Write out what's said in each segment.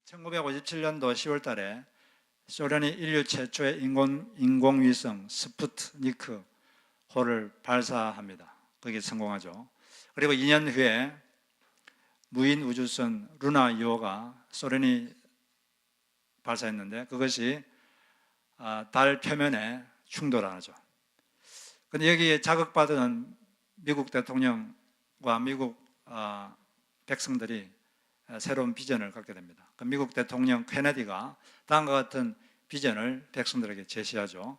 1957년도 10월 달에 소련이 인류 최초의 인공위성 스푸트니크호를 발사합니다. 거기에 성공하죠. 그리고 2년 후에 무인 우주선 루나 2호가 소련이 발사했는데 그것이 달 표면에 충돌하죠. 그런데 여기에 자극받은 미국 대통령과 미국 백성들이 새로운 비전을 갖게 됩니다. 그 미국 대통령 케네디가 다음과 같은 비전을 백성들에게 제시하죠.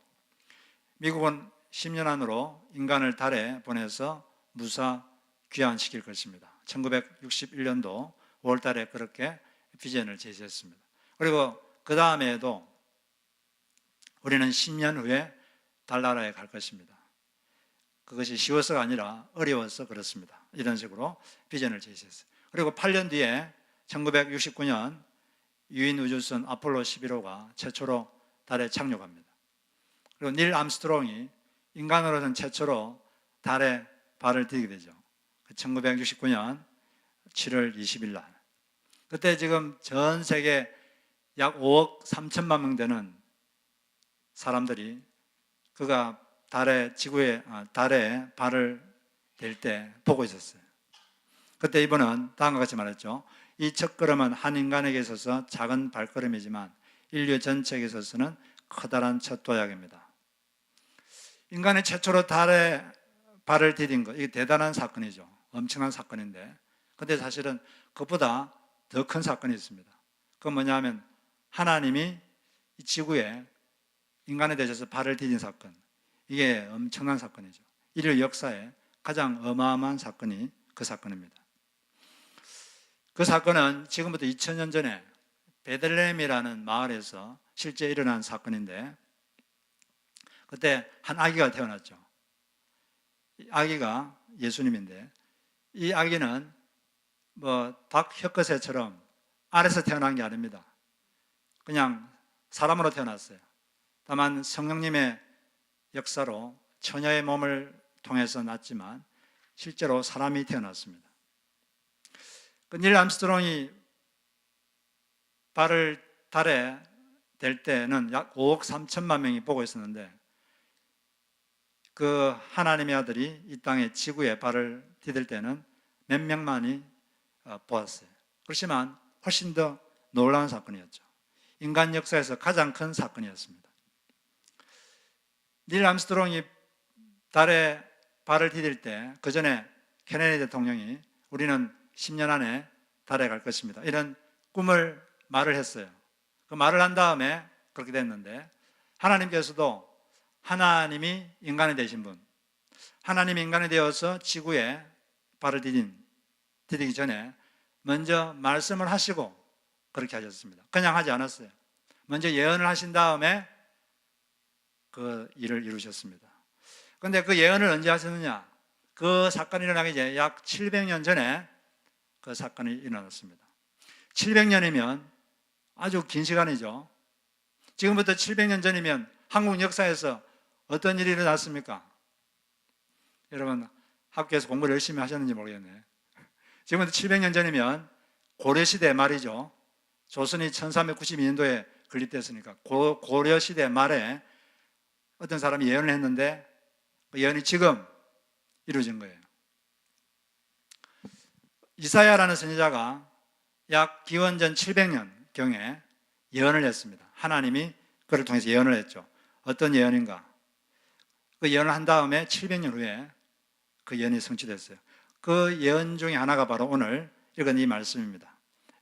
미국은 10년 안으로 인간을 달에 보내서 무사 귀환시킬 것입니다. 1961년도 5월 달에 그렇게 비전을 제시했습니다. 그리고 그 다음에도 우리는 10년 후에 달나라에 갈 것입니다. 그것이 쉬워서가 아니라 어려워서 그렇습니다. 이런 식으로 비전을 제시했어요. 그리고 8년 뒤에 1969년 유인 우주선 아폴로 11호가 최초로 달에 착륙합니다. 그리고 닐 암스트롱이 인간으로서는 최초로 달에 발을 디디게 되죠. 1969년 7월 20일 날. 그때 지금 전 세계 약 5억 3천만 명 되는 사람들이 그가 달에 발을 댈 때 보고 있었어요. 그때 이분은 다음과 같이 말했죠. 이 첫걸음은 한 인간에게 있어서 작은 발걸음이지만 인류 전체에게 있어서는 커다란 첫 도약입니다. 인간이 최초로 달에 발을 디딘 것, 이게 대단한 사건이죠. 엄청난 사건인데, 근데 사실은 그것보다 더 큰 사건이 있습니다. 그건 뭐냐면 하나님이 이 지구에 인간에 대해서 발을 디딘 사건, 이게 엄청난 사건이죠. 인류 역사에 가장 어마어마한 사건이 그 사건입니다. 그 사건은 지금부터 2000년 전에 베들레헴이라는 마을에서 실제 일어난 사건인데, 그때 한 아기가 태어났죠. 이 아기가 예수님인데, 이 아기는 닭 혀끝새처럼 아래서 태어난 게 아닙니다. 그냥 사람으로 태어났어요. 다만 성령님의 역사로 처녀의 몸을 통해서 낳았지만 실제로 사람이 태어났습니다. 닐 암스트롱이 발을 달에 댈 때는 약 5억 3천만 명이 보고 있었는데, 그 하나님의 아들이 이 땅에 지구에 발을 디딜 때는 몇 명만이 보았어요. 그렇지만 훨씬 더 놀라운 사건이었죠. 인간 역사에서 가장 큰 사건이었습니다. 닐 암스트롱이 달에 발을 디딜 때, 그 전에 케네디 대통령이 우리는 10년 안에 달에 갈 것입니다, 이런 말을 했어요. 그 말을 한 다음에 그렇게 됐는데, 하나님께서도 하나님이 인간이 되신 분, 하나님이 인간이 되어서 지구에 발을 디디기 전에 먼저 말씀을 하시고 그렇게 하셨습니다. 그냥 하지 않았어요. 먼저 예언을 하신 다음에 그 일을 이루셨습니다. 그런데 그 예언을 언제 하셨느냐? 그 사건이 일어나기 이제 약 700년 전에 그 사건이 일어났습니다. 700년이면 아주 긴 시간이죠. 지금부터 700년 전이면 한국 역사에서 어떤 일이 일어났습니까? 여러분 학교에서 공부를 열심히 하셨는지 모르겠네. 지금부터 700년 전이면 고려시대 말이죠. 조선이 1392년도에 건립됐으니까 고려시대 말에 어떤 사람이 예언을 했는데 그 예언이 지금 이루어진 거예요. 이사야라는 선지자가 약 기원전 700년경에 예언을 했습니다. 하나님이 그를 통해서 예언을 했죠. 어떤 예언인가? 그 예언을 한 다음에 700년 후에 그 예언이 성취됐어요. 그 예언 중에 하나가 바로 오늘 읽은 이 말씀입니다.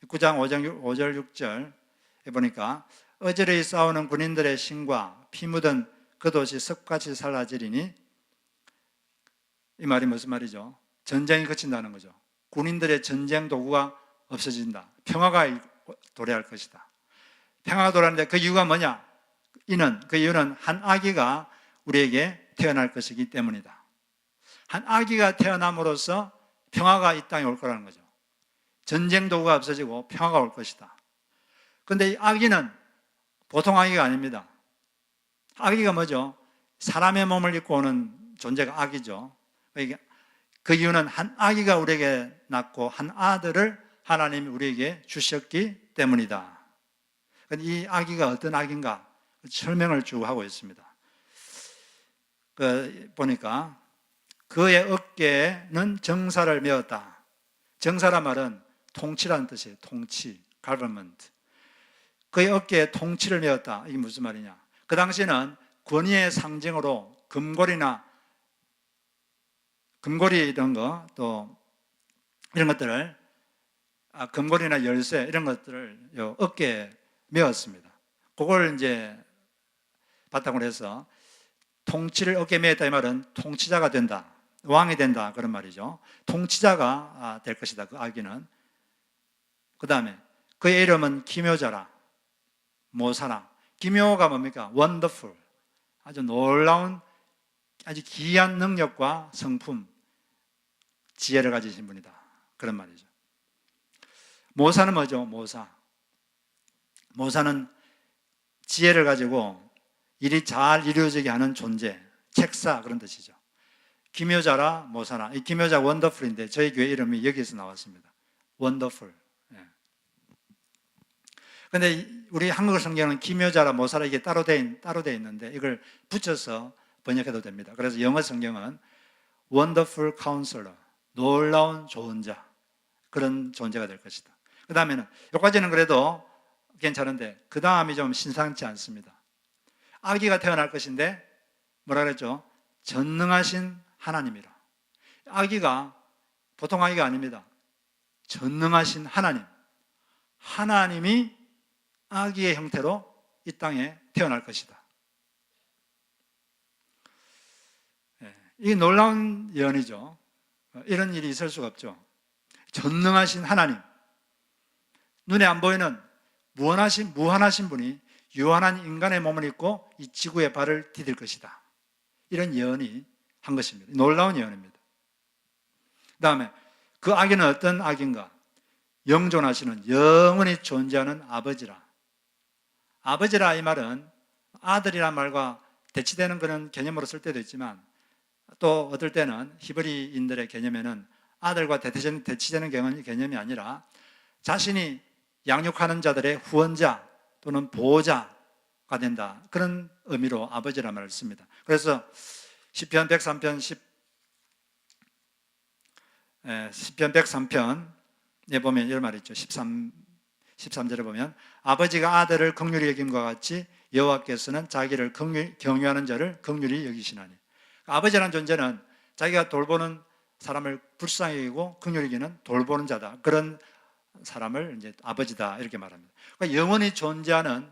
9장 5절 6절에 보니까 어저리 싸우는 군인들의 신과 피 묻은 그 도시 석같이 사라지리니, 이 말이 무슨 말이죠? 전쟁이 그친다는 거죠. 군인들의 전쟁 도구가 없어진다. 평화가 도래할 것이다. 평화가 도래하는데 그 이유가 뭐냐? 그 이유는 한 아기가 우리에게 태어날 것이기 때문이다. 한 아기가 태어남으로써 평화가 이 땅에 올 거라는 거죠. 전쟁 도구가 없어지고 평화가 올 것이다. 그런데 이 아기는 보통 아기가 아닙니다. 아기가 뭐죠? 사람의 몸을 입고 오는 존재가 아기죠. 그 이유는 한 아기가 우리에게 낳고 한 아들을 하나님이 우리에게 주셨기 때문이다. 이 아기가 어떤 아기인가 설명을 쭉 하고 있습니다. 보니까 그의 어깨에는 정사를 메었다. 정사란 말은 통치라는 뜻이에요. 통치, government. 그의 어깨에 통치를 메었다. 이게 무슨 말이냐? 그 당시에는 권위의 상징으로 금고리 이런 거, 또 이런 것들을, 금고리나 열쇠 이런 것들을 어깨에 메었습니다. 그걸 이제 바탕으로 해서 통치를 어깨에 메었다 이 말은 통치자가 된다, 왕이 된다 그런 말이죠. 통치자가 될 것이다, 그 아기는. 그 다음에 그의 이름은 기묘자라, 모사라. 기묘가 뭡니까? 원더풀, 아주 놀라운, 아주 기이한 능력과 성품, 지혜를 가지신 분이다, 그런 말이죠. 모사는 뭐죠? 모사는 지혜를 가지고 일이 잘 이루어지게 하는 존재, 책사 그런 뜻이죠. 기묘자라 모사라. 이 기묘자 원더풀인데 저희 교회 이름이 여기서 나왔습니다. 원더풀. 그런데 우리 한국어 성경은 기묘자라 모사라 이게 따로 돼 있는데 이걸 붙여서 번역해도 됩니다. 그래서 영어 성경은 Wonderful Counselor, 놀라운 조언자, 그런 존재가 될 것이다. 그 다음에는 여기까지는 그래도 괜찮은데 그 다음이 좀 신상치 않습니다. 아기가 태어날 것인데 뭐라 그랬죠? 전능하신 하나님이라. 아기가 보통 아기가 아닙니다. 전능하신 하나님, 하나님이 아기의 형태로 이 땅에 태어날 것이다. 이게 놀라운 예언이죠. 이런 일이 있을 수가 없죠. 전능하신 하나님, 눈에 안 보이는 무한하신 분이 유한한 인간의 몸을 입고 이 지구에 발을 디딜 것이다. 이런 예언이 한 것입니다. 놀라운 예언입니다. 그 다음에 그 아기는 어떤 아기인가? 영존하시는, 영원히 존재하는 아버지라. 아버지라 이 말은 아들이란 말과 대치되는 그런 개념으로 쓸 때도 있지만 또 어떨 때는 히브리인들의 개념에는 아들과 대치되는 개념이 아니라 자신이 양육하는 자들의 후원자 또는 보호자가 된다, 그런 의미로 아버지란 말을 씁니다. 그래서 시편 103편에 보면 이런 말이 있죠. 13절에 보면 아버지가 아들을 긍휼히 여김과 같이 여호와께서는 자기를 경유하는 자를 긍휼히 여기시나니. 아버지라는 존재는 자기가 돌보는 사람을 불쌍히 여기고 긍휼히 여기는 돌보는 자다, 그런 사람을 이제 아버지다 이렇게 말합니다. 그러니까 영원히 존재하는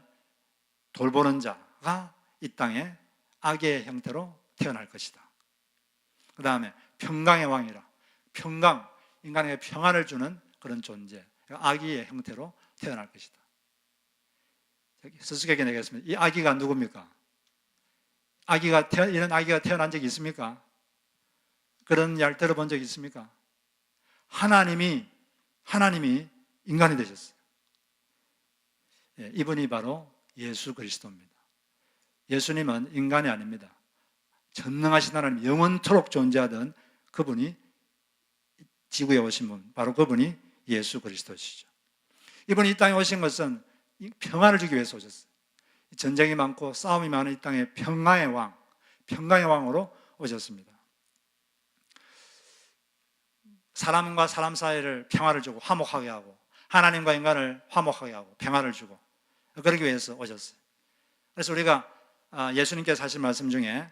돌보는 자가 이 땅에 아기의 형태로 태어날 것이다. 그 다음에 평강의 왕이라. 평강, 인간에게 평안을 주는 그런 존재, 아기의 형태로 태어날 것이다. 수수께끼 내겠습니다. 이 아기가 누굽니까? 이런 아기가 태어난 적이 있습니까? 그런 말 들어본 적이 있습니까? 하나님이 인간이 되셨어요. 이분이 바로 예수 그리스도입니다. 예수님은 인간이 아닙니다. 전능하신 하나님, 영원토록 존재하던 그분이 지구에 오신 분, 바로 그분이 예수 그리스도시죠. 이분이 이 땅에 오신 것은 평안을 주기 위해서 오셨어요. 전쟁이 많고 싸움이 많은 이 땅에 평강의 왕으로 오셨습니다. 사람과 사람 사이를 평화를 주고 화목하게 하고, 하나님과 인간을 화목하게 하고 평화를 주고, 그러기 위해서 오셨어요. 그래서 우리가 예수님께서 하신 말씀 중에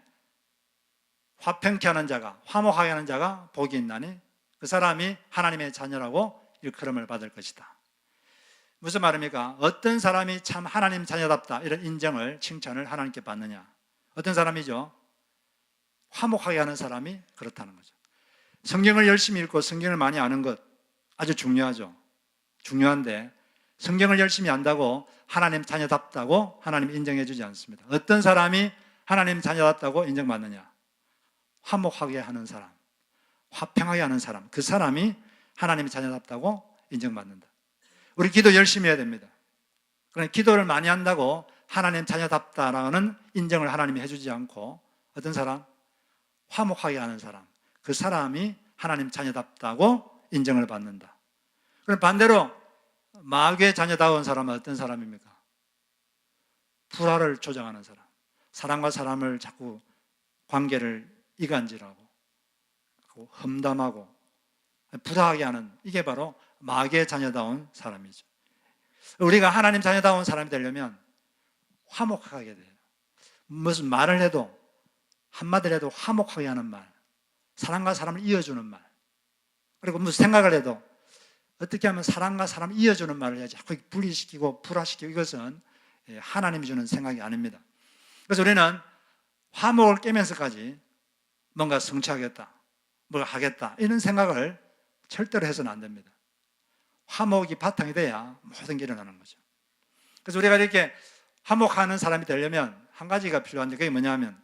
화평케 하는 자가, 화목하게 하는 자가 복이 있나니 그 사람이 하나님의 자녀라고 일컬음을 받을 것이다. 무슨 말입니까? 어떤 사람이 참 하나님 자녀답다 이런 인정을, 칭찬을 하나님께 받느냐? 어떤 사람이죠? 화목하게 하는 사람이 그렇다는 거죠. 성경을 열심히 읽고 성경을 많이 아는 것 아주 중요하죠. 중요한데 성경을 열심히 안다고 하나님 자녀답다고 하나님 인정해 주지 않습니다. 어떤 사람이 하나님 자녀답다고 인정받느냐? 화목하게 하는 사람, 화평하게 하는 사람, 그 사람이 하나님의 자녀답다고 인정받는다. 우리 기도 열심히 해야 됩니다. 그러나 기도를 많이 한다고 하나님 자녀답다라는 인정을 하나님이 해주지 않고 어떤 사람? 화목하게 하는 사람, 그 사람이 하나님 자녀답다고 인정을 받는다. 그럼 반대로 마귀의 자녀다운 사람은 어떤 사람입니까? 불화를 조장하는 사람, 사람과 사람을 자꾸 관계를 이간질하고 험담하고 불화하게 하는, 이게 바로 마귀의 자녀다운 사람이죠. 우리가 하나님 자녀다운 사람이 되려면 화목하게 돼요. 무슨 말을 해도, 한마디를 해도 화목하게 하는 말, 사람과 사람을 이어주는 말, 그리고 무슨 생각을 해도 어떻게 하면 사람과 사람을 이어주는 말을 해야지 자꾸 분리시키고 불화시키고, 이것은 하나님이 주는 생각이 아닙니다. 그래서 우리는 화목을 깨면서까지 뭔가 성취하겠다, 뭘 하겠다, 이런 생각을 절대로 해서는 안 됩니다. 화목이 바탕이 돼야 모든 게 일어나는 거죠. 그래서 우리가 이렇게 화목하는 사람이 되려면 한 가지가 필요한데, 그게 뭐냐면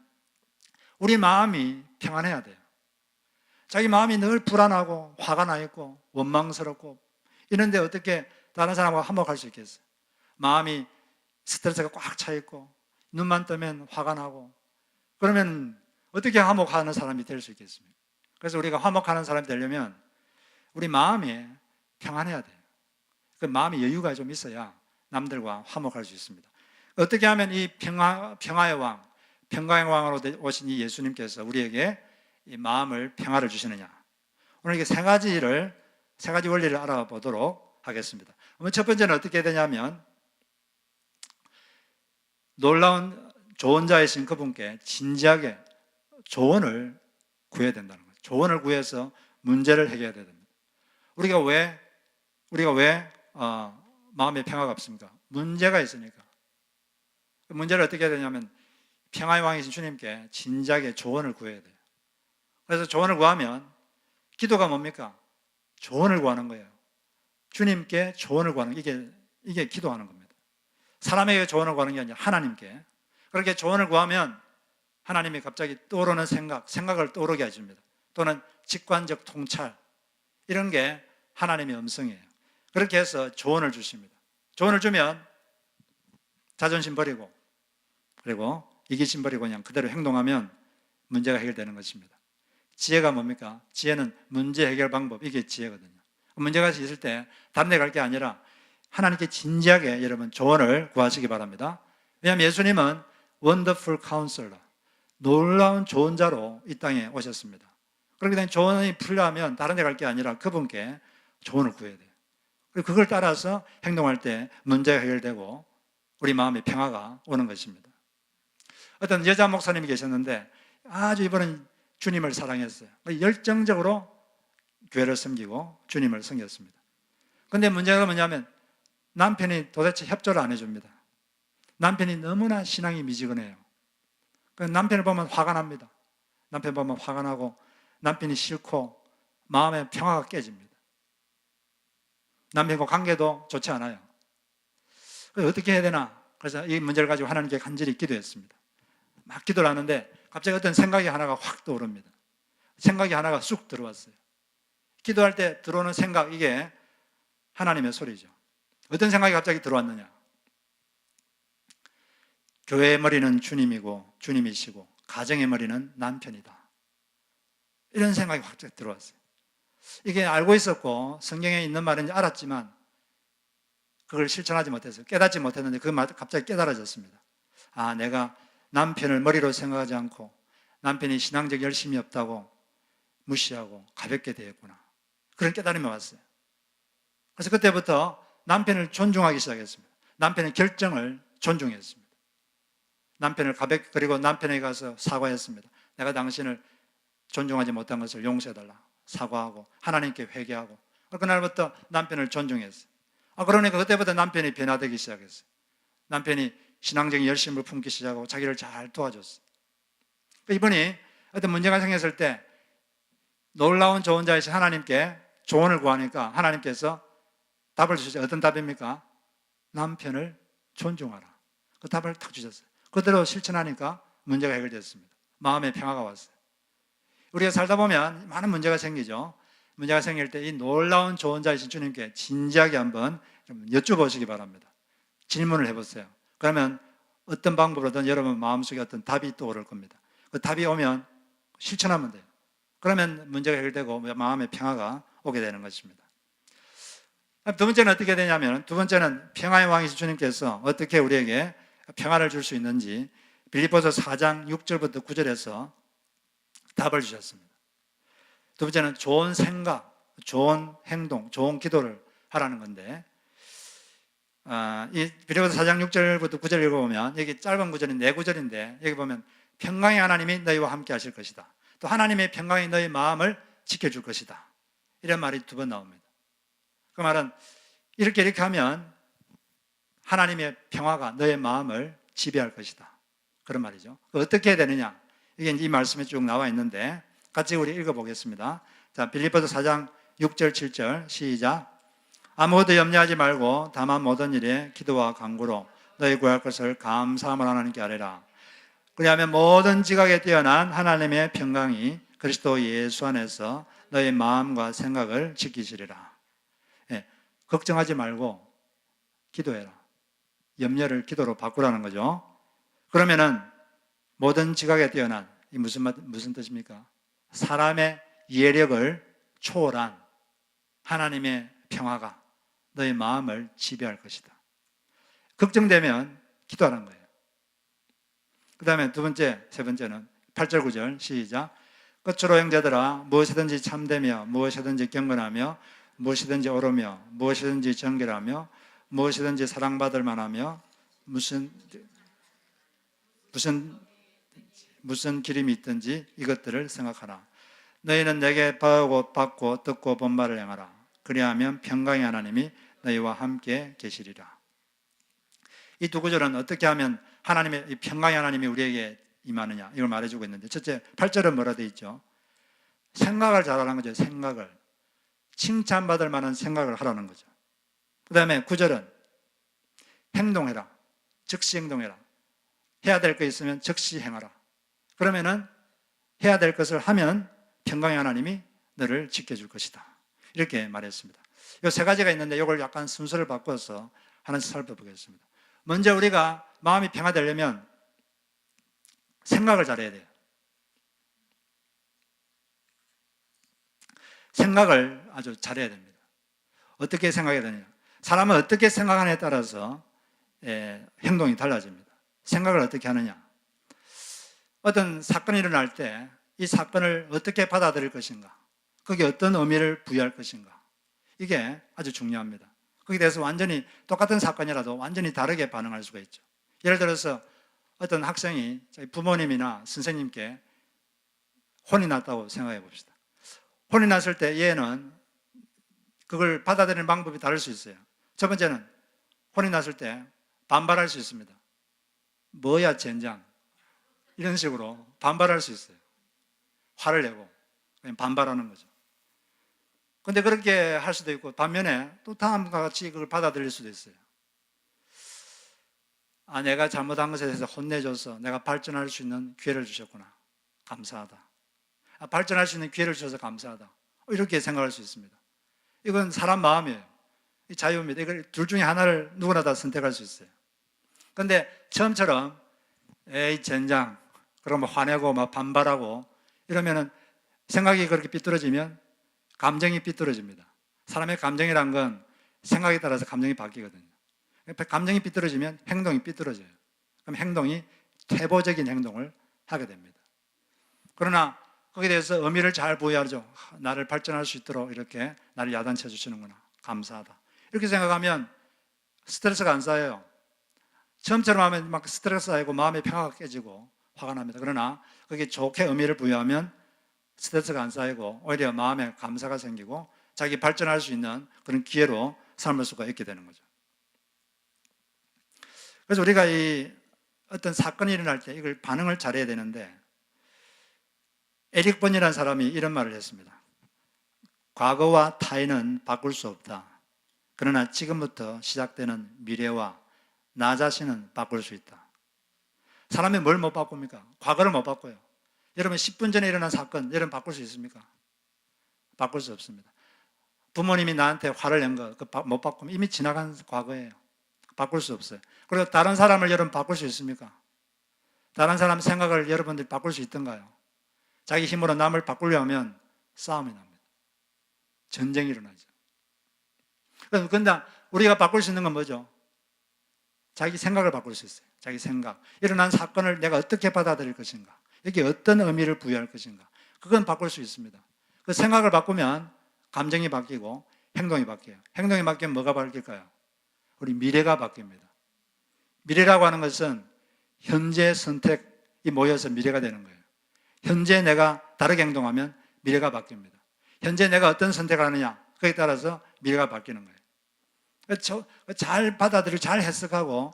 우리 마음이 평안해야 돼요. 자기 마음이 늘 불안하고 화가 나 있고 원망스럽고 이런데 어떻게 다른 사람과 화목할 수 있겠어요? 마음이 스트레스가 꽉 차 있고 눈만 뜨면 화가 나고, 그러면 어떻게 화목하는 사람이 될 수 있겠습니까? 그래서 우리가 화목하는 사람이 되려면 우리 마음이 평안해야 돼요. 그 마음의 여유가 좀 있어야 남들과 화목할 수 있습니다. 어떻게 하면 이 평화의 왕, 평강의 왕으로 오신 이 예수님께서 우리에게 이 마음을 평화를 주시느냐? 오늘 이게 세 가지 원리를 알아보도록 하겠습니다. 첫 번째는 어떻게 되냐면, 놀라운 조언자이신 그분께 진지하게 조언을 구해야 된다는 거예요. 조언을 구해서 문제를 해결해야 됩니다. 우리가 왜 마음의 평화가 없습니까? 문제가 있으니까. 문제를 어떻게 해야 되냐면 평화의 왕이신 주님께 진지하게 조언을 구해야 돼요. 그래서 조언을 구하면, 기도가 뭡니까? 조언을 구하는 거예요. 주님께 조언을 구하는, 이게 기도하는 겁니다. 사람에게 조언을 구하는 게 아니라 하나님께. 그렇게 조언을 구하면 하나님이 갑자기 떠오르는 생각을 떠오르게 해줍니다. 또는 직관적 통찰, 이런 게 하나님의 음성이에요. 그렇게 해서 조언을 주십니다. 조언을 주면 자존심 버리고, 그리고 이기심 버리고 그냥 그대로 행동하면 문제가 해결되는 것입니다. 지혜가 뭡니까? 지혜는 문제 해결 방법, 이게 지혜거든요. 문제가 있을 때 다른 데 갈 게 아니라 하나님께 진지하게 여러분 조언을 구하시기 바랍니다. 왜냐하면 예수님은 원더풀 카운슬러, 놀라운 조언자로 이 땅에 오셨습니다. 그렇게 된 조언이 필요하면 다른 데 갈 게 아니라 그분께 조언을 구해야 돼요. 그리고 그걸 따라서 행동할 때 문제가 해결되고 우리 마음의 평화가 오는 것입니다. 어떤 여자 목사님이 계셨는데 아주 이분은 주님을 사랑했어요. 열정적으로 교회를 섬기고 주님을 섬겼습니다. 그런데 문제가 뭐냐면 남편이 도대체 협조를 안 해줍니다. 남편이 너무나 신앙이 미지근해요. 남편을 보면 화가 납니다. 남편 보면 화가 나고 남편이 싫고 마음의 평화가 깨집니다. 남편과 관계도 좋지 않아요. 그래서 어떻게 해야 되나? 그래서 이 문제를 가지고 하나님께 간절히 기도했습니다. 막 기도를 하는데 갑자기 어떤 생각이 하나가 확 떠오릅니다. 생각이 하나가 쑥 들어왔어요. 기도할 때 들어오는 생각, 이게 하나님의 소리죠. 어떤 생각이 갑자기 들어왔느냐? 교회의 머리는 주님이고 주님이시고 가정의 머리는 남편이다. 이런 생각이 확 들어왔어요. 이게 알고 있었고 성경에 있는 말인지 알았지만 그걸 실천하지 못했어요. 깨닫지 못했는데 그 말 갑자기 깨달아졌습니다. 아, 내가 남편을 머리로 생각하지 않고 남편이 신앙적 열심이 없다고 무시하고 가볍게 대했구나. 그런 깨달음이 왔어요. 그래서 그때부터 남편을 존중하기 시작했습니다. 남편의 결정을 존중했습니다. 남편을 가볍게, 그리고 남편에게 가서 사과했습니다. 내가 당신을 존중하지 못한 것을 용서해달라. 사과하고 하나님께 회개하고, 그날부터 남편을 존중했어요. 그러니까 그때부터 남편이 변화되기 시작했어요. 남편이 신앙적인 열심을 품기 시작하고 자기를 잘 도와줬어요. 이분이 어떤 문제가 생겼을 때 놀라운 조언자이신 하나님께 조언을 구하니까 하나님께서 답을 주셨어요. 어떤 답입니까? 남편을 존중하라. 그 답을 탁 주셨어요. 그대로 실천하니까 문제가 해결됐습니다. 마음의 평화가 왔어요. 우리가 살다 보면 많은 문제가 생기죠. 문제가 생길 때 이 놀라운 조언자이신 주님께 진지하게 한번 좀 여쭤보시기 바랍니다. 질문을 해보세요. 그러면 어떤 방법으로든 여러분 마음속에 어떤 답이 떠오를 겁니다. 그 답이 오면 실천하면 돼요. 그러면 문제가 해결되고 마음의 평화가 오게 되는 것입니다. 두 번째는 어떻게 되냐면, 두 번째는 평화의 왕이신 주님께서 어떻게 우리에게 평화를 줄 수 있는지 빌립보서 4장 6절부터 9절에서 답을 주셨습니다. 두 번째는 좋은 생각, 좋은 행동, 좋은 기도를 하라는 건데, 이 빌립보서 4장 6절부터 9절 읽어보면, 여기 짧은 구절이 네 구절인데, 여기 보면 평강의 하나님이 너희와 함께 하실 것이다, 또 하나님의 평강이 너희 마음을 지켜줄 것이다, 이런 말이 두 번 나옵니다. 그 말은 이렇게 하면 하나님의 평화가 너의 마음을 지배할 것이다, 그런 말이죠. 어떻게 해야 되느냐, 이게 이 말씀에 쭉 나와 있는데 같이 우리 읽어보겠습니다. 자, 빌립보서 4장 6절 7절 시작. 아무것도 염려하지 말고 다만 모든 일에 기도와 간구로 너희 구할 것을 감사함을 하나님께 아뢰라. 그리하면 모든 지각에 뛰어난 하나님의 평강이 그리스도 예수 안에서 너희 마음과 생각을 지키시리라. 예, 걱정하지 말고 기도해라. 염려를 기도로 바꾸라는 거죠. 그러면은 모든 지각에 뛰어난, 이 무슨 뜻입니까? 사람의 이해력을 초월한 하나님의 평화가 너의 마음을 지배할 것이다. 걱정되면 기도하는 거예요. 그 다음에 두 번째, 세 번째는 8절 9절 시작. 끝으로 형제들아, 무엇이든지 참되며 무엇이든지 경건하며 무엇이든지 옳으며 무엇이든지 정결하며 무엇이든지 사랑받을 만하며 무슨 기림이 있든지 이것들을 생각하라. 너희는 내게 받고 듣고 본 바를 행하라. 그리하면 평강의 하나님이 너희와 함께 계시리라. 이 두 구절은 어떻게 하면 하나님의 이 평강의 하나님이 우리에게 임하느냐, 이걸 말해주고 있는데, 첫째 8절은 뭐라 되어 있죠? 생각을 잘하라는 거죠. 생각을, 칭찬받을 만한 생각을 하라는 거죠. 그 다음에 9절은 행동해라, 즉시 행동해라. 해야 될 거 있으면 즉시 행하라. 그러면은 해야 될 것을 하면 평강의 하나님이 너를 지켜줄 것이다, 이렇게 말했습니다. 이 세 가지가 있는데 이걸 약간 순서를 바꿔서 하나씩 살펴보겠습니다. 먼저 우리가 마음이 평화되려면 생각을 잘해야 돼요. 생각을 아주 잘해야 됩니다. 어떻게 생각해야 되느냐, 사람은 어떻게 생각하느냐에 따라서 행동이 달라집니다. 생각을 어떻게 하느냐, 어떤 사건이 일어날 때 이 사건을 어떻게 받아들일 것인가, 거기에 어떤 의미를 부여할 것인가, 이게 아주 중요합니다. 거기에 대해서 완전히 똑같은 사건이라도 완전히 다르게 반응할 수가 있죠. 예를 들어서 어떤 학생이 부모님이나 선생님께 혼이 났다고 생각해 봅시다. 혼이 났을 때 얘는 그걸 받아들이는 방법이 다를 수 있어요. 첫 번째는 혼이 났을 때 반발할 수 있습니다. 뭐야 젠장, 이런 식으로 반발할 수 있어요. 화를 내고 그냥 반발하는 거죠. 근데 그렇게 할 수도 있고, 반면에 또 다음과 같이 그걸 받아들일 수도 있어요. 내가 잘못한 것에 대해서 혼내줘서 내가 발전할 수 있는 기회를 주셨구나, 감사하다. 발전할 수 있는 기회를 주셔서 감사하다, 이렇게 생각할 수 있습니다. 이건 사람 마음이에요. 자유입니다. 이걸 둘 중에 하나를 누구나 다 선택할 수 있어요. 근데 처음처럼 에이 젠장, 그러면 화내고 막 반발하고 이러면은 생각이 그렇게 삐뚤어지면 감정이 삐뚤어집니다. 사람의 감정이란 건 생각에 따라서 감정이 바뀌거든요. 감정이 삐뚤어지면 행동이 삐뚤어져요. 그럼 행동이 퇴보적인 행동을 하게 됩니다. 그러나 거기에 대해서 의미를 잘 부여하죠. 나를 발전할 수 있도록 이렇게 나를 야단쳐 주시는구나, 감사하다, 이렇게 생각하면 스트레스가 안 쌓여요. 처음처럼 하면 막 스트레스 쌓이고 마음의 평화가 깨지고 화가 납니다. 그러나 거기에 좋게 의미를 부여하면 스트레스가 안 쌓이고 오히려 마음에 감사가 생기고 자기 발전할 수 있는 그런 기회로 삼을 수가 있게 되는 거죠. 그래서 우리가 이 어떤 사건이 일어날 때 이걸 반응을 잘해야 되는데, 에릭 번이라는 사람이 이런 말을 했습니다. 과거와 타인은 바꿀 수 없다. 그러나 지금부터 시작되는 미래와 나 자신은 바꿀 수 있다. 사람이 뭘 못 바꿉니까? 과거를 못 바꿔요. 여러분 10분 전에 일어난 사건 여러분 바꿀 수 있습니까? 바꿀 수 없습니다. 부모님이 나한테 화를 낸 거 못 바꾸면 이미 지나간 과거예요. 바꿀 수 없어요. 그리고 다른 사람을 여러분 바꿀 수 있습니까? 다른 사람 생각을 여러분들이 바꿀 수 있던가요? 자기 힘으로 남을 바꾸려 하면 싸움이 납니다. 전쟁이 일어나죠. 그런데 우리가 바꿀 수 있는 건 뭐죠? 자기 생각을 바꿀 수 있어요. 자기 생각. 일어난 사건을 내가 어떻게 받아들일 것인가? 여기 어떤 의미를 부여할 것인가? 그건 바꿀 수 있습니다. 그 생각을 바꾸면 감정이 바뀌고 행동이 바뀌어요. 행동이 바뀌면 뭐가 바뀔까요? 우리 미래가 바뀝니다. 미래라고 하는 것은 현재 선택이 모여서 미래가 되는 거예요. 현재 내가 다르게 행동하면 미래가 바뀝니다. 현재 내가 어떤 선택을 하느냐, 그에 따라서 미래가 바뀌는 거예요. 잘 받아들이고 잘 해석하고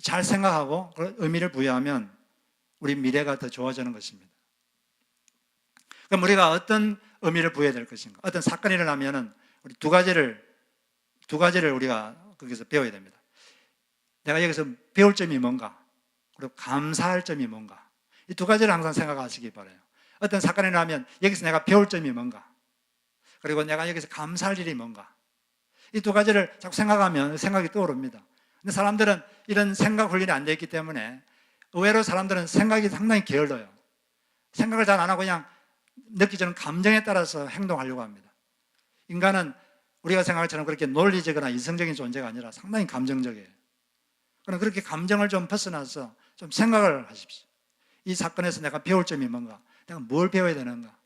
잘 생각하고 의미를 부여하면 우리 미래가 더 좋아지는 것입니다. 그럼 우리가 어떤 의미를 부여해야 될 것인가? 어떤 사건이 일어나면은 우리 두 가지를 우리가 거기서 배워야 됩니다. 내가 여기서 배울 점이 뭔가, 그리고 감사할 점이 뭔가, 이 두 가지를 항상 생각하시기 바라요. 어떤 사건이 일어나면 여기서 내가 배울 점이 뭔가, 그리고 내가 여기서 감사할 일이 뭔가, 이 두 가지를 자꾸 생각하면 생각이 떠오릅니다. 근데 사람들은 이런 생각 훈련이 안 되어 있기 때문에 의외로 사람들은 생각이 상당히 게을러요. 생각을 잘 안 하고 그냥 느끼지는 감정에 따라서 행동하려고 합니다. 인간은 우리가 생각할 처럼 그렇게 논리적이나 이성적인 존재가 아니라 상당히 감정적이에요. 그럼 그렇게 감정을 좀 벗어나서 좀 생각을 하십시오. 이 사건에서 내가 배울 점이 뭔가, 내가 뭘 배워야 되는가,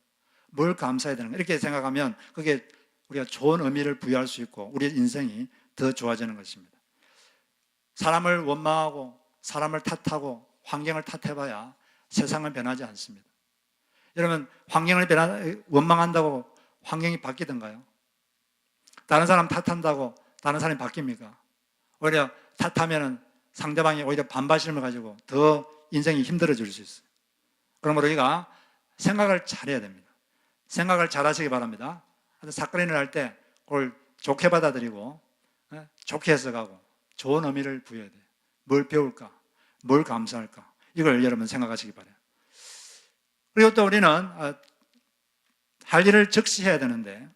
뭘 감사해야 되는가, 이렇게 생각하면 그게 우리가 좋은 의미를 부여할 수 있고 우리 인생이 더 좋아지는 것입니다. 사람을 원망하고 사람을 탓하고 환경을 탓해봐야 세상은 변하지 않습니다. 여러분, 원망한다고 환경이 바뀌던가요? 다른 사람 탓한다고 다른 사람이 바뀝니까? 오히려 탓하면 상대방이 오히려 반발심을 가지고 더 인생이 힘들어질 수 있어요. 그러므로 우리가 생각을 잘해야 됩니다. 생각을 잘 하시기 바랍니다. 사건이 일어날 때 그걸 좋게 받아들이고 좋게 해석하고 좋은 의미를 부여해야 돼요. 뭘 배울까? 뭘 감사할까? 이걸 여러분 생각하시기 바라요. 그리고 또 우리는 할 일을 즉시해야 되는데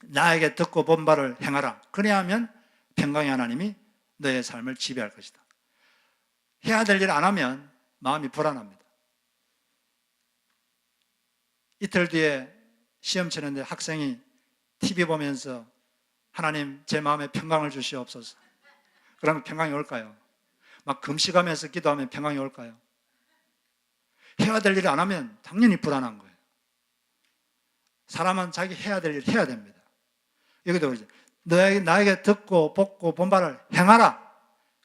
나에게 듣고 본 바를 행하라. 그래야 하면 평강의 하나님이 너의 삶을 지배할 것이다. 해야 될 일 안 하면 마음이 불안합니다. 이틀 뒤에 시험 치는데 학생이 TV 보면서 하나님 제 마음에 평강을 주시옵소서. 그러면 평강이 올까요? 막 금식하면서 기도하면 평강이 올까요? 해야 될 일을 안 하면 당연히 불안한 거예요. 사람은 자기 해야 될 일을 해야 됩니다. 여기도 그러죠. 나에게 듣고 보고 본 바를 행하라.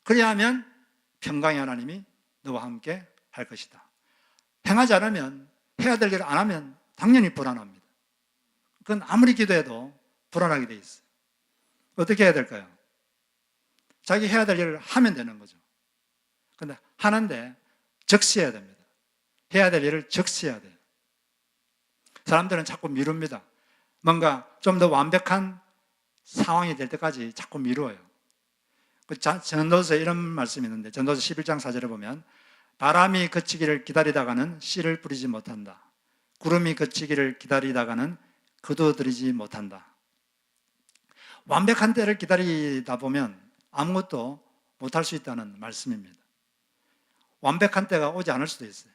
그래야 하면 평강의 하나님이 너와 함께 할 것이다. 행하지 않으면, 해야 될 일을 안 하면 당연히 불안합니다. 그건 아무리 기도해도 불안하게 돼 있어요. 어떻게 해야 될까요? 자기 해야 될 일을 하면 되는 거죠. 그런데 하는데 적시해야 됩니다. 해야 될 일을 적시해야 돼요. 사람들은 자꾸 미룹니다. 뭔가 좀 더 완벽한 상황이 될 때까지 자꾸 미루어요. 전도서에 이런 말씀이 있는데 전도서 11장 4절에 보면 바람이 그치기를 기다리다가는 씨를 뿌리지 못한다. 구름이 그치기를 기다리다가는 거두어들이지 못한다. 완벽한 때를 기다리다 보면 아무것도 못할 수 있다는 말씀입니다. 완벽한 때가 오지 않을 수도 있어요.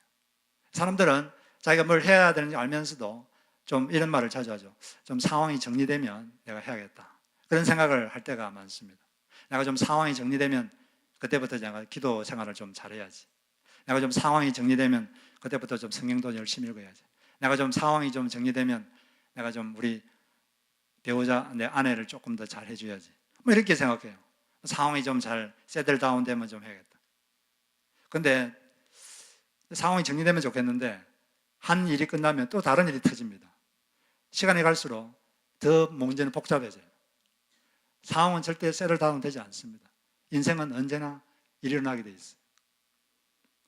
사람들은 자기가 뭘 해야 되는지 알면서도 좀 이런 말을 자주 하죠. 좀 상황이 정리되면 내가 해야겠다. 그런 생각을 할 때가 많습니다. 내가 좀 상황이 정리되면 그때부터 내가 기도 생활을 좀 잘해야지. 내가 좀 상황이 정리되면 그때부터 좀 성경도 열심히 읽어야지. 내가 좀 상황이 좀 정리되면 내가 좀 우리 배우자, 내 아내를 조금 더 잘 해줘야지. 뭐 이렇게 생각해요. 상황이 좀 잘 세틀 다운 되면 좀 해야겠다. 근데 상황이 정리되면 좋겠는데 한 일이 끝나면 또 다른 일이 터집니다. 시간이 갈수록 더 문제는 복잡해져요. 상황은 절대 세틀 다운 되지 않습니다. 인생은 언제나 일어나게 돼 있어요.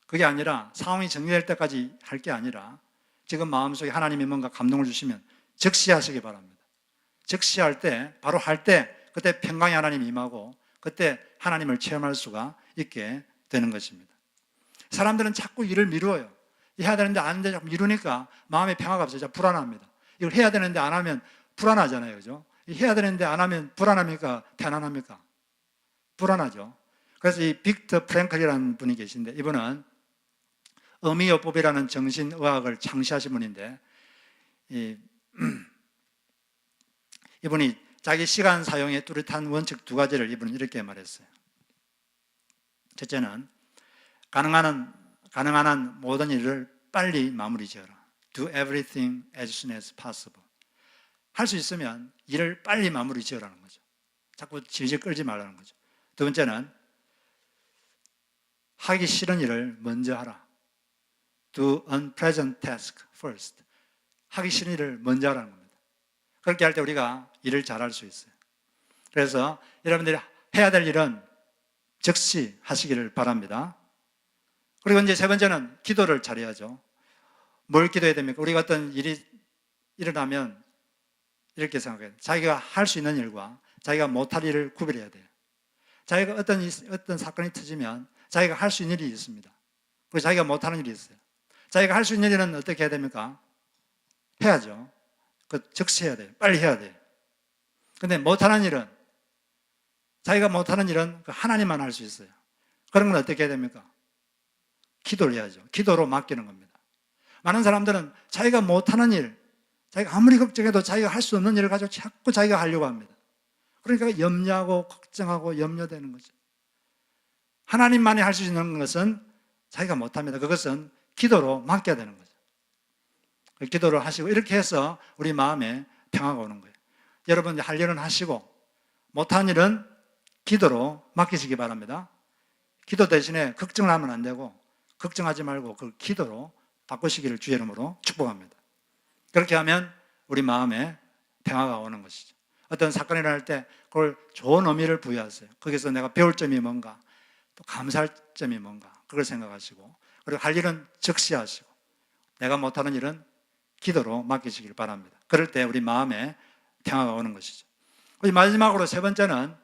그게 아니라 상황이 정리될 때까지 할 게 아니라 지금 마음속에 하나님이 뭔가 감동을 주시면 적시하시기 바랍니다. 적시할 때, 바로 할 때 그때 평강의 하나님이 임하고 그때 하나님을 체험할 수가 있게 되는 것입니다. 사람들은 자꾸 일을 미루어요. 해야 되는데 안 하는데 자꾸 미루니까 마음의 평화가 없어요. 불안합니다. 이걸 해야 되는데 안 하면 불안하잖아요. 그죠? 해야 되는데 안 하면 불안합니까? 편안합니까? 불안하죠. 그래서 이 빅터 프랭클이라는 분이 계신데 이분은 의미요법이라는 정신의학을 창시하신 분인데 이분이 자기 시간 사용의 뚜렷한 원칙 두 가지를 이분은 이렇게 말했어요. 첫째는 가능한 한 모든 일을 빨리 마무리 지어라. Do everything as soon as possible. 할 수 있으면 일을 빨리 마무리 지으라는 거죠. 자꾸 질질 끌지 말라는 거죠. 두 번째는 하기 싫은 일을 먼저 하라. Do unpleasant task first. 하기 싫은 일을 먼저 하라는 겁니다. 그렇게 할 때 우리가 일을 잘할 수 있어요. 그래서 여러분들이 해야 될 일은 즉시 하시기를 바랍니다. 그리고 이제 세 번째는 기도를 잘해야죠. 뭘 기도해야 됩니까? 우리가 어떤 일이 일어나면 이렇게 생각해요. 자기가 할 수 있는 일과 자기가 못할 일을 구별해야 돼요. 자기가 어떤 사건이 터지면 자기가 할 수 있는 일이 있습니다. 그리고 자기가 못하는 일이 있어요. 자기가 할 수 있는 일은 어떻게 해야 됩니까? 해야죠. 즉시 해야 돼요. 빨리 해야 돼요. 근데 못하는 일은, 자기가 못하는 일은 하나님만 할 수 있어요. 그런 건 어떻게 해야 됩니까? 기도를 해야죠. 기도로 맡기는 겁니다. 많은 사람들은 자기가 못하는 일, 자기가 아무리 걱정해도 자기가 할 수 없는 일을 가지고 자꾸 자기가 하려고 합니다. 그러니까 염려하고 걱정하고 염려되는 거죠. 하나님만이 할 수 있는 것은 자기가 못합니다. 그것은 기도로 맡겨야 되는 거죠. 기도를 하시고 이렇게 해서 우리 마음에 평화가 오는 거예요. 여러분 할 일은 하시고 못한 일은 기도로 맡기시기 바랍니다. 기도 대신에 걱정을 하면 안 되고 걱정하지 말고 그 기도로 바꾸시기를 주의 이름으로 축복합니다. 그렇게 하면 우리 마음에 평화가 오는 것이죠. 어떤 사건이 일어날 때 그걸 좋은 의미를 부여하세요. 거기서 내가 배울 점이 뭔가, 또 감사할 점이 뭔가, 그걸 생각하시고, 그리고 할 일은 즉시 하시고, 내가 못하는 일은 기도로 맡기시길 바랍니다. 그럴 때 우리 마음에 평화가 오는 것이죠. 마지막으로 세 번째는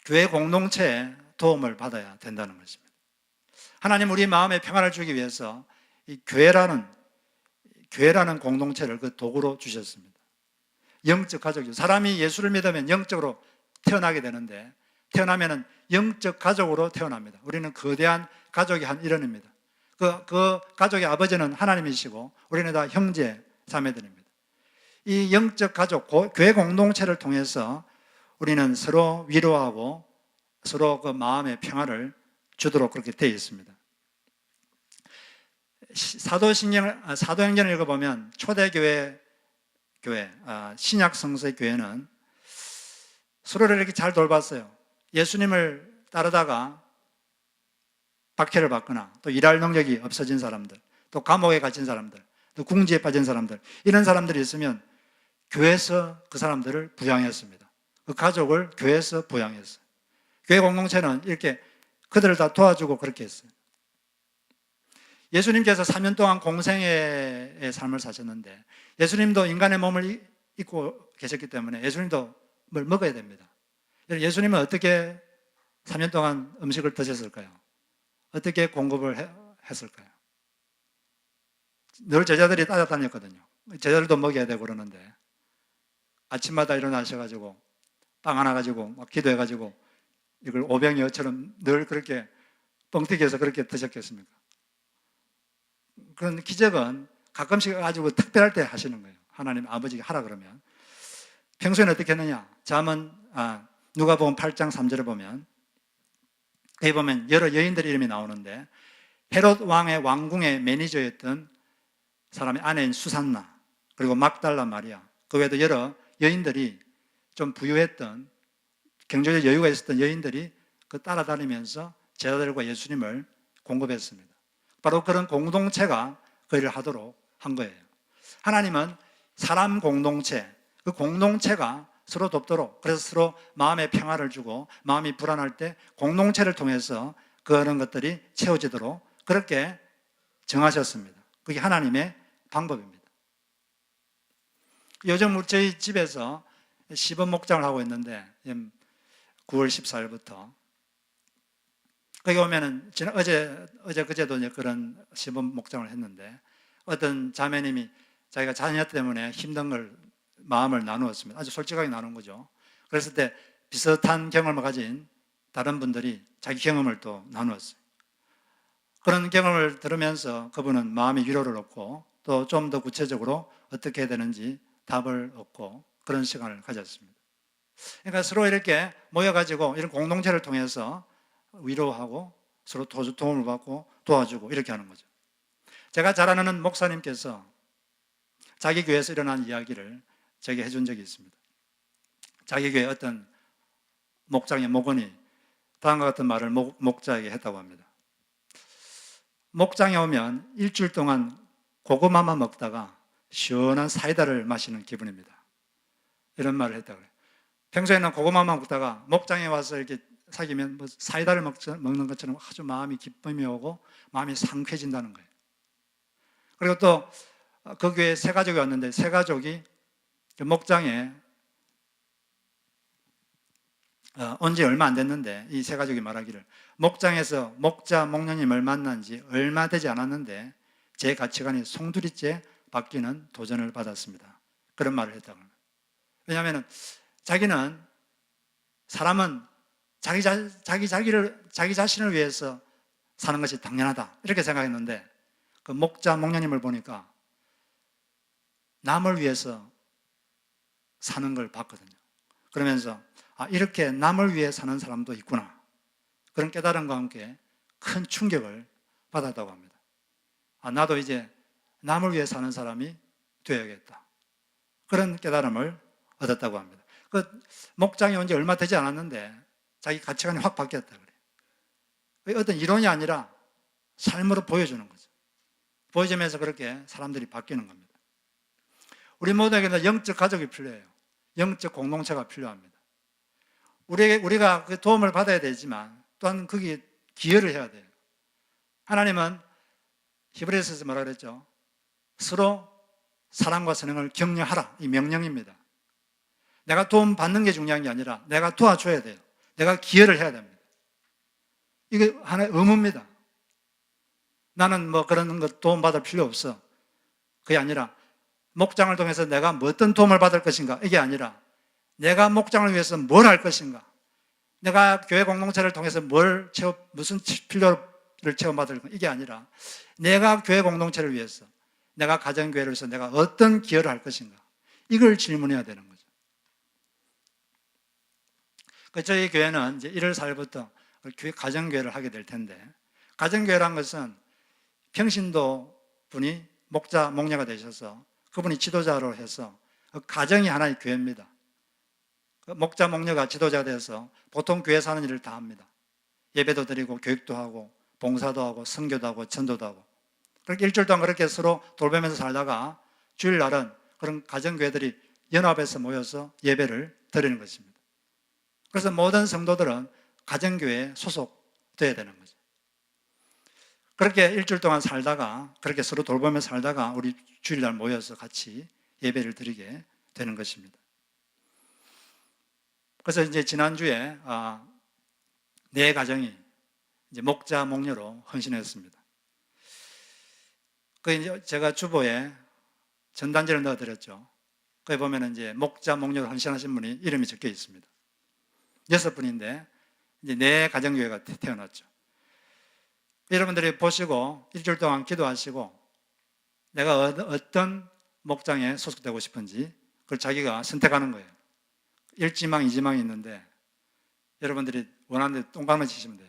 교회 공동체의 도움을 받아야 된다는 것입니다. 하나님 우리 마음에 평화를 주기 위해서 이 교회라는 공동체를 그 도구로 주셨습니다. 영적 가족이죠. 사람이 예수를 믿으면 영적으로 태어나게 되는데, 태어나면 영적 가족으로 태어납니다. 우리는 거대한 가족의 한 일원입니다. 그 가족의 아버지는 하나님이시고 우리는 다 형제 자매들입니다. 이 영적 가족, 교회 공동체를 통해서 우리는 서로 위로하고 서로 그 마음의 평화를 주도록 그렇게 되어 있습니다. 사도행전을 읽어보면 초대교회 신약 성서의 교회는 서로를 이렇게 잘 돌봤어요. 예수님을 따르다가 박해를 받거나 또 일할 능력이 없어진 사람들, 또 감옥에 갇힌 사람들, 또 궁지에 빠진 사람들, 이런 사람들이 있으면 교회에서 그 사람들을 부양했습니다. 그 가족을 교회에서 부양했어요. 교회 공동체는 이렇게 그들을 다 도와주고 그렇게 했어요. 예수님께서 3년 동안 공생애의 삶을 사셨는데 예수님도 인간의 몸을 입고 계셨기 때문에 예수님도 뭘 먹어야 됩니다. 예수님은 어떻게 3년 동안 음식을 드셨을까요? 어떻게 공급을 했을까요? 늘 제자들이 따라다녔거든요. 제자들도 먹여야 되고 그러는데 아침마다 일어나셔가지고 빵 하나 가지고 막 기도해가지고 이걸 오병이어처럼 늘 그렇게 뻥튀기해서 그렇게 드셨겠습니까? 그런 기적은 가끔씩 가지고 특별할 때 하시는 거예요. 하나님 아버지가 하라 그러면. 평소에는 어떻게 했느냐? 누가복음 8장 3절을 보면 거기 보면 여러 여인들 이름이 나오는데 헤롯 왕의 왕궁의 매니저였던 사람의 아내인 수산나, 그리고 막달라 마리아, 그 외에도 여러 여인들이 좀 부유했던, 경제적 여유가 있었던 여인들이 그 따라다니면서 제자들과 예수님을 공급했습니다. 바로 그런 공동체가 그 일을 하도록 한 거예요. 하나님은 사람 공동체, 그 공동체가 서로 돕도록, 그래서 서로 마음의 평화를 주고 마음이 불안할 때 공동체를 통해서 그런 것들이 채워지도록 그렇게 정하셨습니다. 그게 하나님의 방법입니다. 요즘 저희 집에서 시범 목장을 하고 있는데 9월 14일부터 거기 오면은 어제 그제도 그런 시범 목장을 했는데 어떤 자매님이 자기가 자녀 때문에 힘든 걸 마음을 나누었습니다. 아주 솔직하게 나눈 거죠. 그랬을 때 비슷한 경험을 가진 다른 분들이 자기 경험을 또 나누었어요. 그런 경험을 들으면서 그분은 마음의 위로를 얻고 또 좀 더 구체적으로 어떻게 해야 되는지 답을 얻고 그런 시간을 가졌습니다. 그러니까 서로 이렇게 모여가지고 이런 공동체를 통해서 위로하고 서로 도움을 받고 도와주고 이렇게 하는 거죠. 제가 잘 아는 목사님께서 자기 교회에서 일어난 이야기를 제게 해준 적이 있습니다. 자기 교회 어떤 목장의 목원이 다음과 같은 말을 목자에게 했다고 합니다. 목장에 오면 일주일 동안 고구마만 먹다가 시원한 사이다를 마시는 기분입니다. 이런 말을 했다고 그래요. 평소에는 고구마만 먹다가 목장에 와서 이렇게 사귀면 뭐 사이다를 먹는 것처럼 아주 마음이 기쁨이 오고 마음이 상쾌해진다는 거예요. 그리고 또 그 교회에 세 가족이 왔는데 세 가족이 목장에 온 지 얼마 안 됐는데 이 세 가족이 말하기를 목장에서 목자 목녀님을 만난 지 얼마 되지 않았는데 제 가치관이 송두리째 바뀌는 도전을 받았습니다. 그런 말을 했다고 합니다. 왜냐하면 자기는 사람은 자기 자신을 위해서 사는 것이 당연하다 이렇게 생각했는데 그 목자 목녀님을 보니까 남을 위해서 사는 걸 봤거든요. 그러면서 이렇게 남을 위해 사는 사람도 있구나. 그런 깨달음과 함께 큰 충격을 받았다고 합니다. 나도 이제 남을 위해 사는 사람이 되어야겠다. 그런 깨달음을 얻었다고 합니다. 그 목장에 온 지 얼마 되지 않았는데 자기 가치관이 확 바뀌었다 그래요. 어떤 이론이 아니라 삶으로 보여주는 거죠. 보여주면서 그렇게 사람들이 바뀌는 겁니다. 우리 모두에게는 영적 가족이 필요해요. 영적 공동체가 필요합니다. 우리가 그 도움을 받아야 되지만 또한 거기에 기여를 해야 돼요. 하나님은 히브리서에서 뭐라 그랬죠? 서로 사랑과 선행을 격려하라. 이 명령입니다. 내가 도움 받는 게 중요한 게 아니라 내가 도와줘야 돼요. 내가 기여를 해야 됩니다. 이게 하나의 의무입니다. 나는 뭐 그런 것 도움 받을 필요 없어. 그게 아니라 목장을 통해서 내가 뭐 어떤 도움을 받을 것인가 이게 아니라 내가 목장을 위해서 뭘 할 것인가, 내가 교회 공동체를 통해서 무슨 필요를 체험받을 것인가 이게 아니라 내가 교회 공동체를 위해서, 내가 가정교회를 위해서 내가 어떤 기여를 할 것인가 이걸 질문해야 되는 거죠. 저희 교회는 이제 1월 4일부터 가정교회를 하게 될 텐데, 가정교회란 것은 평신도 분이 목자, 목녀가 되셔서 그분이 지도자로 해서 가정이 하나의 교회입니다. 목자, 목녀가 지도자가 되어서 보통 교회 사는 일을 다 합니다. 예배도 드리고 교육도 하고 봉사도 하고 선교도 하고 전도도 하고, 그렇게 일주일 동안 그렇게 서로 돌보면서 살다가 주일날은 그런 가정교회들이 연합해서 모여서 예배를 드리는 것입니다. 그래서 모든 성도들은 가정교회에 소속돼야 되는 거죠. 그렇게 일주일 동안 살다가 그렇게 서로 돌보면서 살다가 우리 주일날 모여서 같이 예배를 드리게 되는 것입니다. 그래서 이제 지난주에 네 가정이 이제 목자 목녀로 헌신했습니다. 그 이제 제가 주보에 전단지를 넣어드렸죠. 거기 보면 이제 목자 목녀로 헌신하신 분이 이름이 적혀 있습니다. 6분인데 이제 네 가정교회가 태어났죠. 여러분들이 보시고 일주일 동안 기도하시고 내가 어떤 목장에 소속되고 싶은지 그걸 자기가 선택하는 거예요. 1지망, 2지망이 있는데 여러분들이 원하는 데 동그라미 치시면 돼요.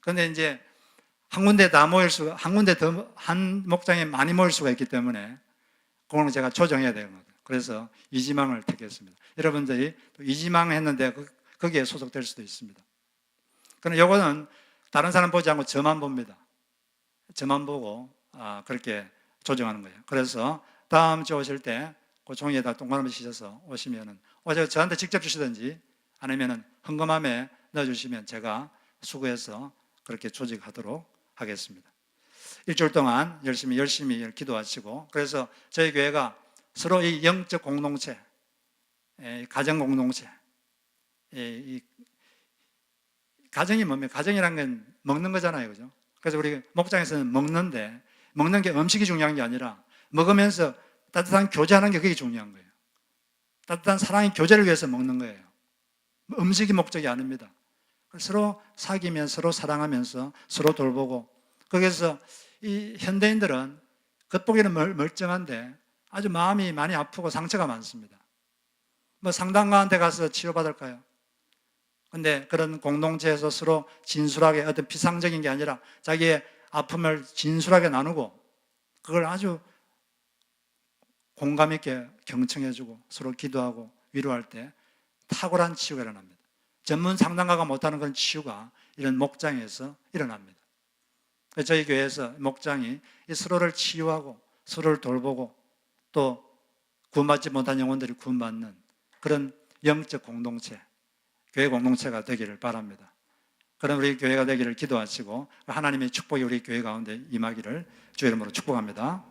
그런데 이제 한 목장에 많이 모일 수가 있기 때문에 그거는 제가 조정해야 되는 거예요. 그래서 2지망을 택했습니다. 여러분들이 2지망 했는데 거기에 소속될 수도 있습니다. 그런데 이거는 다른 사람 보지 않고 저만 봅니다. 저만 보고 그렇게 조정하는 거예요. 그래서 다음 주 오실 때 그 종이에다 동그라미 치셔서 오시면은 저한테 직접 주시든지 아니면은 헌금함에 넣어주시면 제가 수고해서 그렇게 조직하도록 하겠습니다. 일주일 동안 열심히 기도하시고, 그래서 저희 교회가 서로 이 영적 공동체, 가정 공동체, 이 가정이 뭡니까? 가정이란 건 먹는 거잖아요, 그죠? 그래서 우리 목장에서는 먹는 게 음식이 중요한 게 아니라 먹으면서 따뜻한 교제하는 게 그게 중요한 거예요. 따뜻한 사랑의 교제를 위해서 먹는 거예요. 음식이 목적이 아닙니다. 서로 사귀면서 서로 사랑하면서 서로 돌보고, 거기서 이 현대인들은 겉보기는 멀쩡한데 아주 마음이 많이 아프고 상처가 많습니다. 뭐 상담가한테 가서 치료받을까요? 근데 그런 공동체에서 서로 진솔하게 어떤 피상적인 게 아니라 자기의 아픔을 진솔하게 나누고 그걸 아주 공감 있게 경청해주고 서로 기도하고 위로할 때 탁월한 치유가 일어납니다. 전문 상담가가 못하는 그런 치유가 이런 목장에서 일어납니다. 저희 교회에서 목장이 이 서로를 치유하고 서로를 돌보고 또 구원받지 못한 영혼들이 구원받는 그런 영적 공동체, 교회 공동체가 되기를 바랍니다. 그런 우리 교회가 되기를 기도하시고 하나님의 축복이 우리 교회 가운데 임하기를 주의 이름으로 축복합니다.